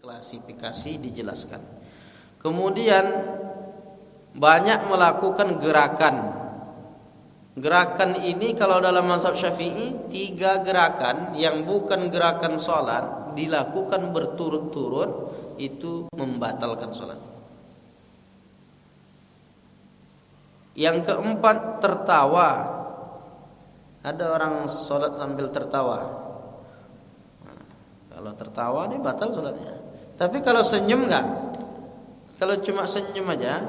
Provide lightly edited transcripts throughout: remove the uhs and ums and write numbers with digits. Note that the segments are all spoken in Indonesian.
klasifikasi dijelaskan. Kemudian banyak melakukan gerakan. Gerakan ini kalau dalam mazhab Syafi'i 3 gerakan yang bukan gerakan sholat dilakukan berturut-turut itu membatalkan sholat. Yang keempat, tertawa. Ada orang sholat sambil tertawa. Nah, kalau tertawa dia batal sholatnya. Tapi kalau senyum enggak. Kalau cuma senyum aja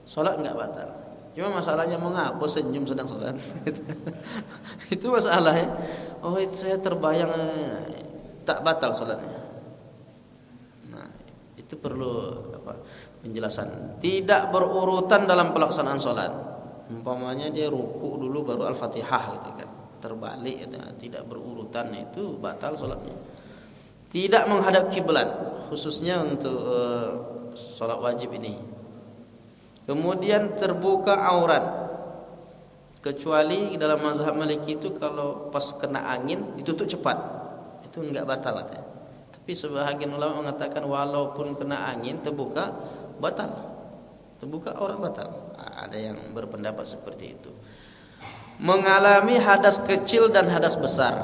sholat enggak batal. Cuma masalahnya mengapa senyum sedang sholat. Itu masalahnya. Oh, itu saya terbayang tak batal sholatnya. Nah, itu perlu penjelasan. Tidak berurutan dalam pelaksanaan sholat. Umpamanya dia ruku dulu baru Al-Fatihah gitu kan. Terbalik gitu. Tidak berurutan, itu batal sholatnya. Tidak menghadap kiblat, khususnya untuk sholat wajib ini. Kemudian terbuka aurat, kecuali dalam mazhab Maliki itu kalau pas kena angin ditutup cepat, itu enggak batal katanya. Tapi sebahagian ulama mengatakan walaupun kena angin terbuka batal, terbuka aurat batal. Ada yang berpendapat seperti itu. Mengalami hadas kecil dan hadas besar.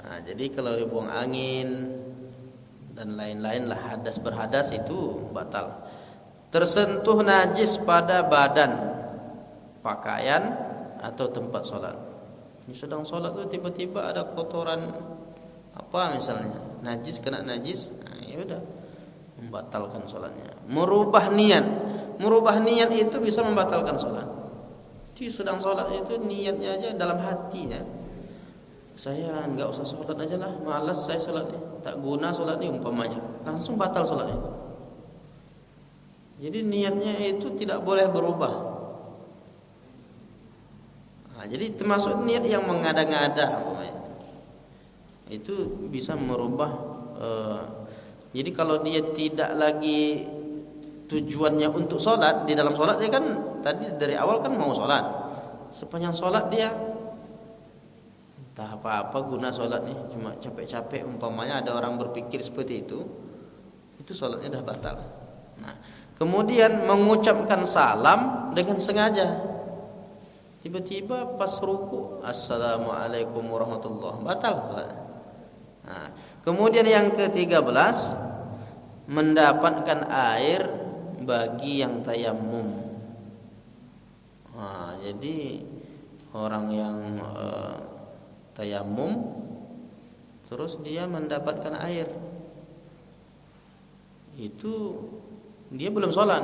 Nah, jadi kalau dibuang angin dan lain-lain lah, hadas berhadas itu batal. Tersentuh najis pada badan, pakaian atau tempat sholat. Ini sedang sholat tu tiba-tiba ada kotoran apa misalnya, najis, kena najis, nah, ya udah membatalkan sholatnya. Merubah niat itu bisa membatalkan sholat. Dia sedang sholat itu niatnya aja dalam hatinya, saya enggak usah sholat aja lah, malas saya sholatnya, tak guna sholat ini umpamanya, langsung batal sholatnya. Jadi niatnya itu tidak boleh berubah. Nah, jadi termasuk niat yang mengada-ngada, itu bisa merubah. Jadi kalau dia tidak lagi tujuannya untuk sholat, di dalam sholat dia kan tadi dari awal kan mau sholat. Sepanjang sholat dia entah apa-apa guna sholat nih, cuma capek-capek umpamanya, ada orang berpikir seperti itu sholatnya dah batal. Nah, kemudian mengucapkan salam dengan sengaja. Tiba-tiba pas ruku, assalamualaikum warahmatullahi wabarakatuh, batal. Nah, kemudian yang ke-13, mendapatkan air bagi yang tayammum. Nah, jadi orang yang tayammum terus dia mendapatkan air, itu dia belum sholat,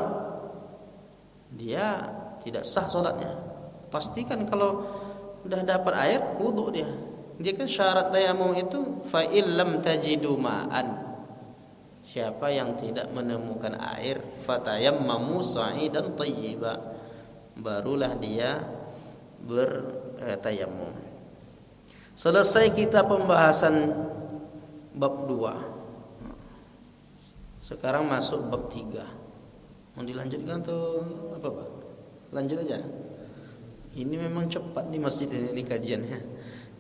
dia tidak sah sholatnya. Pastikan kalau sudah dapat air, wudu dia. Dia kan syarat tayamum itu fa illam tajidu ma'an. Siapa yang tidak menemukan air, fatayammamu sa'idan thayyiba, barulah dia bertayamum. Selesai kita pembahasan bab 2. Sekarang masuk bab 3. Mau dilanjutkan atau apa, Pak? Lanjut aja. Ini memang cepat di masjid ini kajiannya.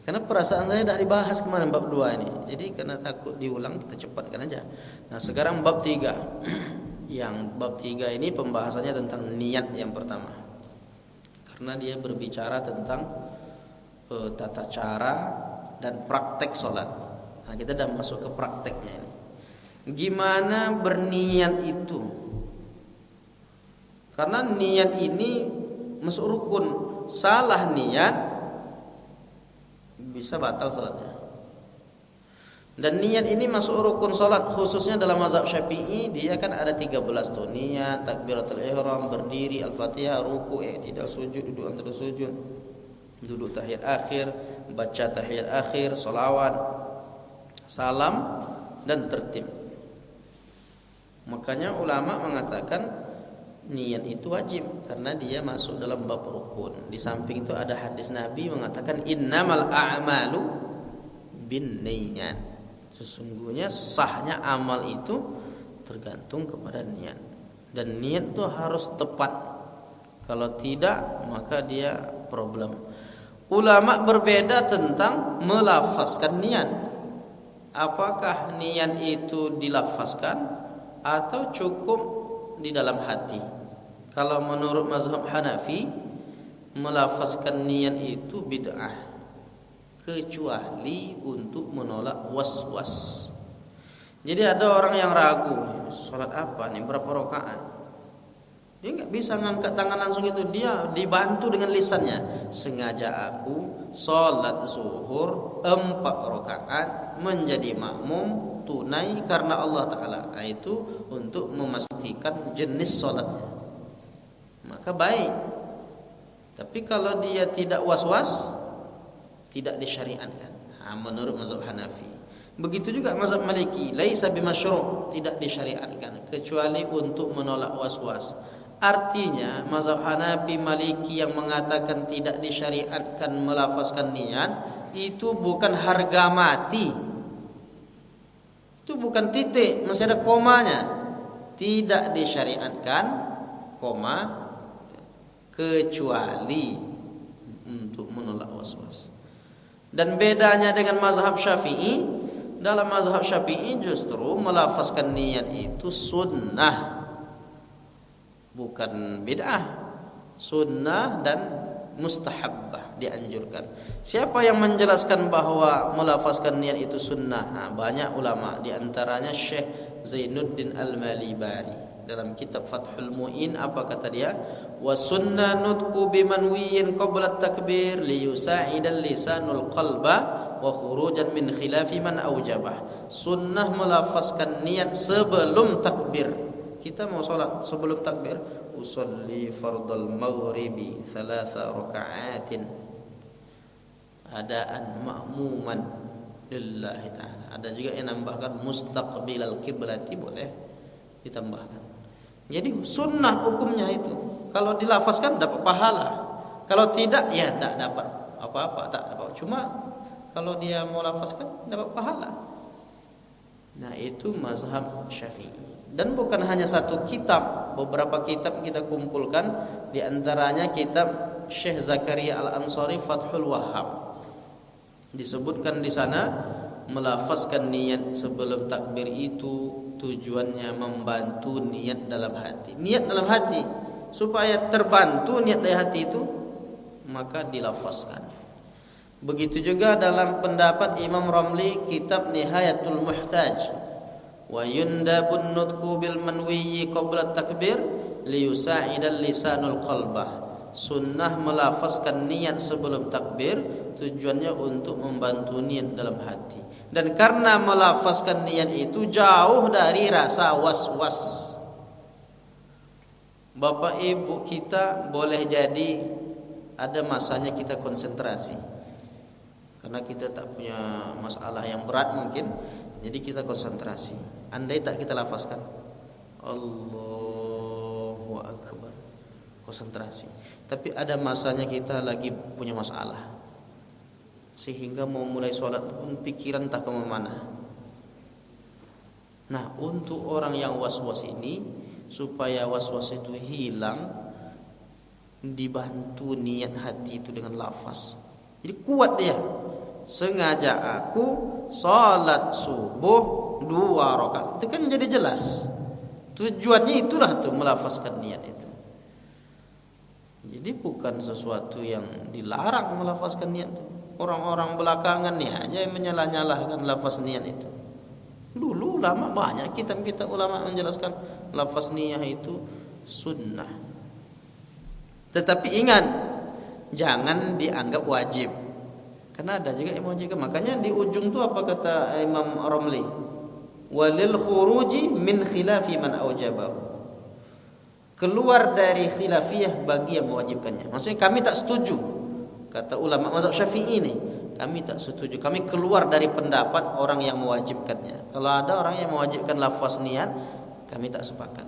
Karena perasaan saya dah dibahas kemarin bab 2 ini. Jadi karena takut diulang, kita cepatkan aja. Nah, sekarang bab 3. Yang bab 3 ini pembahasannya tentang niat yang pertama. Karena dia berbicara tentang tata cara dan praktek sholat. Nah, kita dah masuk ke prakteknya ini. Gimana berniat itu? Karena niat ini masuk rukun. Salah niat bisa batal salatnya. Dan niat ini masuk rukun salat, khususnya dalam mazhab Syafi'i, dia kan ada 13 tuh. Niat, takbiratul ihram, berdiri, Al-Fatihah, ruku', i'tidal, sujud, duduk antara sujud, duduk tahiyat akhir, baca tahiyat akhir, sholawat, salam, dan tertib. Makanya ulama mengatakan niat itu wajib karena dia masuk dalam bab rukun. Di samping itu ada hadis Nabi mengatakan innamal a'malu binniyat. Sesungguhnya sahnya amal itu tergantung kepada niat. Dan niat itu harus tepat. Kalau tidak maka dia problem. Ulama berbeda tentang melafazkan niat. apakah niat itu dilafazkan atau cukup di dalam hati? Kalau menurut mazhab Hanafi, melafazkan niat itu bid'ah, kecuali untuk menolak was-was. Jadi ada orang yang ragu, sholat apa nih, berapa rakaat? Dia nggak bisa ngangkat tangan langsung itu, dia dibantu dengan lisannya. Sengaja aku sholat zuhur 4 rakaat menjadi makmum tunai karena Allah Ta'ala. Itu untuk memastikan jenis sholatnya, maka baik. Tapi kalau dia tidak was-was, tidak disyariatkan. Menurut mazhab Hanafi. Begitu juga mazhab Maliki, laisa bimasyru', tidak disyariatkan kecuali untuk menolak was-was. Artinya mazhab Hanafi, Maliki yang mengatakan tidak disyariatkan melafazkan niat itu bukan harga mati. Itu bukan titik, masih ada komanya. Tidak disyariatkan koma kecuali untuk menolak was-was. Dan bedanya dengan mazhab Syafi'i, dalam mazhab Syafi'i justru melafazkan niat itu sunnah, bukan bid'ah. Sunnah dan mustahabbah, dianjurkan. Siapa yang menjelaskan bahwa melafazkan niat itu sunnah? Banyak ulama, di antaranya Syekh Zainuddin Al-Malibari dalam kitab Fathul Mu'in. Apa kata dia? Wa sunnah nutku bimanwiyin qabla takbir liyusa'idal lisanul qalba wa khurujan min khilafi man awjabah. Sunnah melafazkan niat sebelum takbir. Kita mau sholat sebelum takbir, usolli fardal maghribi 3 raka'atin adaan ma'muman lillahi ta'ala. Ada juga yang nambahkan mustaqbilal kiblati, boleh ditambahkan. Jadi sunnah hukumnya itu. Kalau dilafazkan dapat pahala, kalau tidak ya tak dapat apa-apa, tak dapat. Cuma kalau dia mau lafazkan dapat pahala. Nah, itu mazhab Syafi'i. Dan bukan hanya satu kitab, beberapa kitab kita kumpulkan, di antaranya kitab Syekh Zakaria Al-Ansari Fathul Wahhab. Disebutkan di sana melafazkan niat sebelum takbir itu tujuannya membantu niat dalam hati. Niat dalam hati supaya terbantu niat dari hati itu, maka dilafazkan. Begitu juga dalam pendapat Imam Ramli, kitab Nihayatul Muhtaj, wa yundabun nutqu bil manwiyyi qabla takbir liyusa'idal lisanul qalbah. Sunnah melafazkan niat sebelum takbir, tujuannya untuk membantu niat dalam hati. Dan karena melafazkan niat itu jauh dari rasa was-was. Bapak ibu kita boleh jadi ada masanya kita konsentrasi, karena kita tak punya masalah yang berat mungkin, jadi kita konsentrasi. Andai tak kita lafazkan Allahu Akbar, konsentrasi. Tapi ada masanya kita lagi punya masalah, sehingga mau mulai sholat pun pikiran tak kemana-mana. Nah, untuk orang yang was-was ini, supaya was-was itu hilang, dibantu niat hati itu dengan lafaz. Jadi kuat dia. Sengaja aku sholat subuh 2 rakaat. Itu kan jadi jelas. Tujuannya itulah tuh, melafazkan niat itu. Jadi bukan sesuatu yang dilarang melafazkan niat itu. Orang-orang belakangan nih aja yang menyalah-nyalahkan lafaz niat itu. Dulu ulama banyak, kitab-kitab ulama menjelaskan lafaz niat itu sunnah. Tetapi ingat, jangan dianggap wajib. Karena ada juga yang wajib. Makanya di ujung tu apa kata Imam Ramli? Walil khuruji min khilafi man aujabahu. Keluar dari khilafiyah bagi yang mewajibkannya. Maksudnya kami tak setuju. Kata ulama mazhab Syafi'i ini, kami tak setuju. Kami keluar dari pendapat orang yang mewajibkannya. Kalau ada orang yang mewajibkan lafaz niat, kami tak sepakat.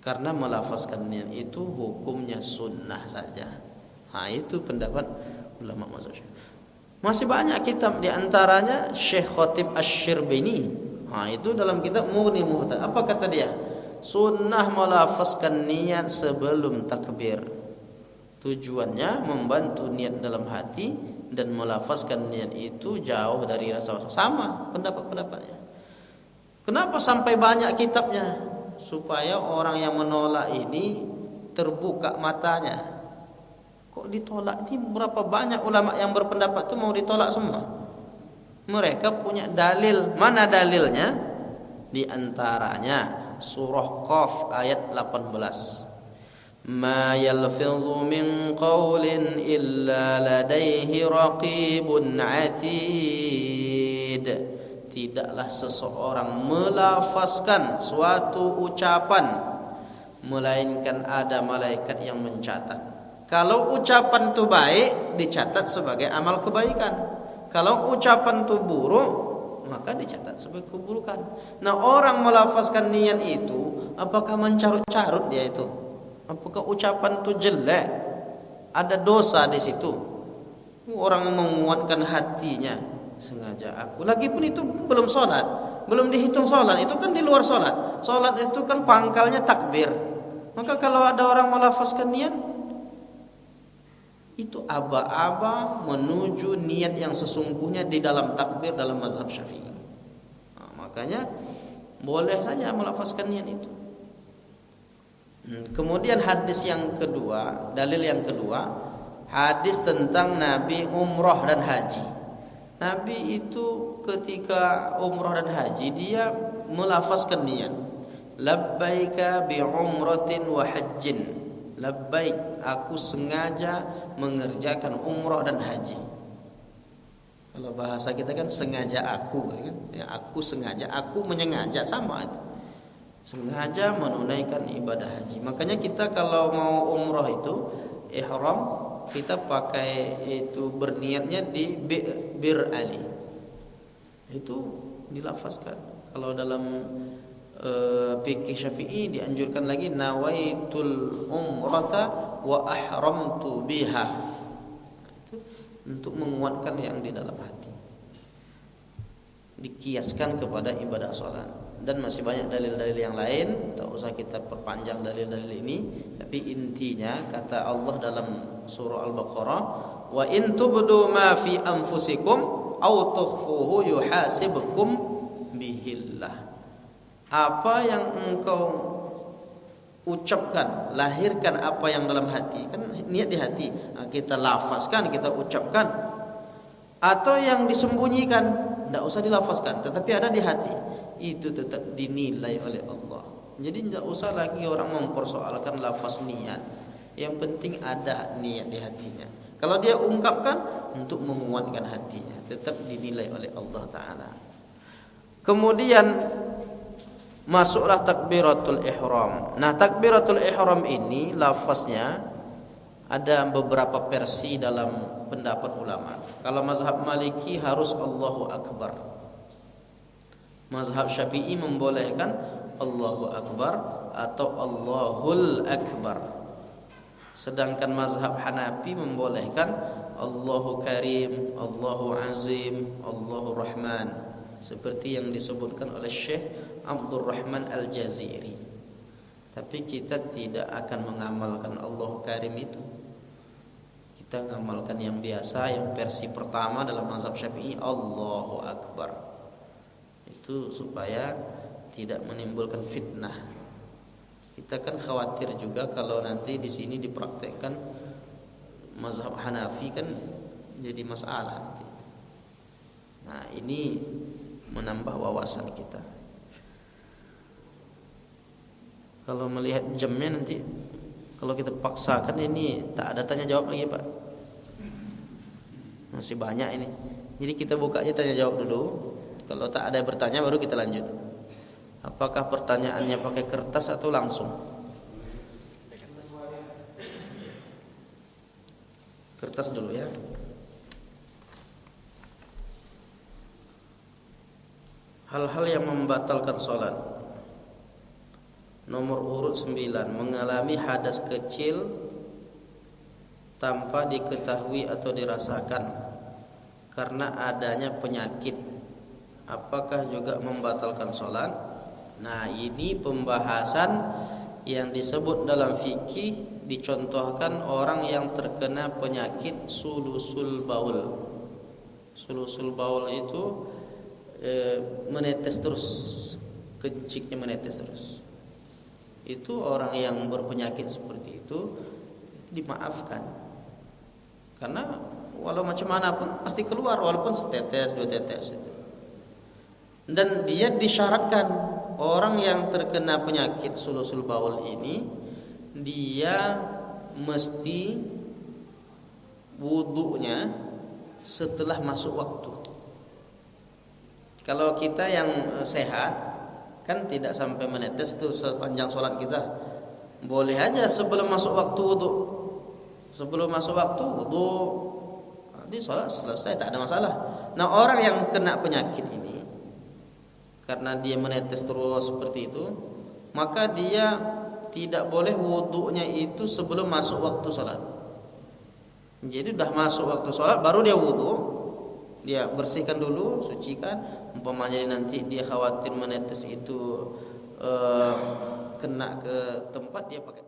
Karena melafazkan niat itu hukumnya sunnah saja. Itu pendapat ulama mazhab Syafi'i. Masih banyak kitab, di antaranya Syekh Khatib Asy-Syirbini. Itu dalam kitab Mughni Muhtaj. Apa kata dia? Sunnah melafazkan niat sebelum takbir. Tujuannya membantu niat dalam hati, dan melafazkan niat itu jauh dari rasa waswas. Sama pendapat-pendapatnya. Kenapa sampai banyak kitabnya? Supaya orang yang menolak ini terbuka matanya. Kok ditolak? Ini berapa banyak ulama yang berpendapat itu mau ditolak semua. Mereka punya dalil. Mana dalilnya? Di antaranya surah Qaf ayat 18. Ma yalfidhu min qawlin illa ladaihi raqibun atid. Tidaklah seseorang melafazkan suatu ucapan melainkan ada malaikat yang mencatat. Kalau ucapan itu baik, dicatat sebagai amal kebaikan. Kalau ucapan itu buruk, maka dicatat sebagai keburukan. Nah, orang melafazkan niat itu, apakah mencarut-carut dia itu? Apakah ucapan itu jelek? Ada dosa di situ. Orang menguatkan hatinya, sengaja aku. Lagipun itu belum sholat, belum dihitung sholat. Itu kan di luar sholat. Sholat itu kan pangkalnya takbir. Maka kalau ada orang melafazkan niat, itu aba-aba menuju niat yang sesungguhnya di dalam takbir dalam mazhab Syafi'i. Nah, makanya boleh saja melafazkan niat itu. Kemudian hadis yang kedua, dalil yang kedua, hadis tentang Nabi umrah dan haji. Nabi itu ketika umrah dan haji dia melafazkan niat, labbaika bi umratin wa hajjin. Labbaik, aku sengaja mengerjakan umrah dan haji. Kalau bahasa kita kan sengaja aku, kan? Ya, aku sengaja, aku menyengaja, sama itu. Sengaja menunaikan ibadah haji. Makanya kita kalau mau umrah itu ihram, kita pakai itu berniatnya di Bir Ali. Itu dilafazkan. Kalau dalam fikih Syafi'i dianjurkan lagi nawaitul umrata wa ahramtu biha. Itu untuk menguatkan yang di dalam hati. Dikiaskan kepada ibadah salat. Dan masih banyak dalil-dalil yang lain, tak usah kita perpanjang dalil-dalil ini, tapi intinya kata Allah dalam surah Al-Baqarah, wa in tubdu ma fi anfusikum aw tukhfuhu yuhasibkum bihillah. Apa yang engkau ucapkan, lahirkan apa yang dalam hati, kan niat di hati, kita lafazkan, kita ucapkan, atau yang disembunyikan, tidak usah dilafazkan, tetapi ada di hati, itu tetap dinilai oleh Allah. Jadi tidak usah lagi orang mempersoalkan lafaz niat, yang penting ada niat di hatinya. Kalau dia ungkapkan untuk menguatkan hatinya, tetap dinilai oleh Allah Ta'ala. Kemudian masuklah takbiratul ihram. Nah, takbiratul ihram ini lafaznya ada beberapa versi dalam pendapat ulama. Kalau mazhab Maliki harus Allahu Akbar. Mazhab Syafi'i membolehkan Allahu Akbar atau Allahul Akbar. Sedangkan mazhab Hanafi membolehkan Allahu Karim, Allahu Azim, Allahu Rahman, seperti yang disebutkan oleh Syekh Abdul Rahman Al-Jaziri. Tapi kita tidak akan mengamalkan Allahu Karim itu. Kita mengamalkan yang biasa, yang versi pertama dalam mazhab Syafi'i, Allahu Akbar. Itu supaya tidak menimbulkan fitnah. Kita kan khawatir juga kalau nanti di sini dipraktekkan mazhab Hanafi kan jadi masalah nanti. Nah, ini menambah wawasan kita. Kalau melihat jamnya nanti, kalau kita paksakan ini tak ada tanya jawab lagi, Pak. Masih banyak ini. Jadi kita buka aja tanya jawab dulu. Kalau tak ada yang bertanya baru kita lanjut. Apakah pertanyaannya pakai kertas atau langsung? Kertas dulu ya. Hal-hal yang membatalkan sholat. Nomor urut 9, mengalami hadas kecil tanpa diketahui atau dirasakan karena adanya penyakit, apakah juga membatalkan sholat? Nah, ini pembahasan yang disebut dalam fikih dicontohkan orang yang terkena penyakit sulusul baul. Sulusul baul itu menetes terus, kencingnya menetes terus. Itu orang yang berpenyakit seperti itu dimaafkan, karena walau macam mana pun pasti keluar, walaupun setetes dua tetes itu. Dan dia disyaratkan, orang yang terkena penyakit sulusul baul ini dia mesti wudunya setelah masuk waktu. Kalau kita yang sehat kan tidak sampai menetes tuh sepanjang sholat kita, boleh aja sebelum masuk waktu wudu. Sebelum masuk waktu wudu, nanti sholat selesai, tak ada masalah. Nah, orang yang kena penyakit ini karena dia menetes terus seperti itu, maka dia tidak boleh wudunya itu sebelum masuk waktu sholat. Jadi udah masuk waktu sholat baru dia wudu. Dia bersihkan dulu, sucikan. Umpamanya nanti dia khawatir menetes itu kena ke tempat, dia pakai